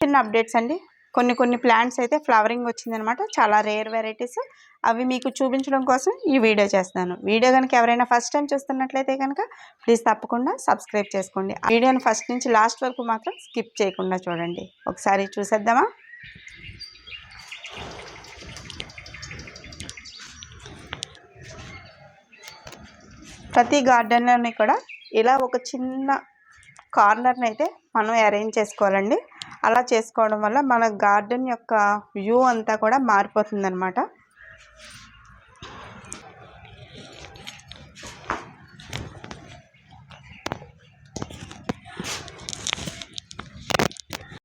చిన్న అప్డేట్స్ అండి. కొన్ని ప్లాంట్స్ అయితే ఫ్లవరింగ్ వచ్చిందనమాట. చాలా రేర్ వెరైటీస్. అవి మీకు చూపించడం కోసం ఈ వీడియో చేస్తున్నాను. వీడియో కనుక ఎవరైనా ఫస్ట్ టైం చూస్తున్నట్లయితే కనుక ప్లీజ్ తప్పకుండా సబ్స్క్రైబ్ చేసుకోండి. ఆ వీడియోని ఫస్ట్ నుంచి లాస్ట్ వరకు మాత్రం స్కిప్ చేయకుండా చూడండి. ఒకసారి చూసేద్దామా? ప్రతి గార్డెన్లోని కూడా ఇలా ఒక చిన్న కార్నర్ని అయితే మనం అరేంజ్ చేసుకోవాలండి. అలా చేసుకోవడం వల్ల మన గార్డెన్ యొక్క వ్యూ అంతా కూడా మారిపోతుంది అనమాట.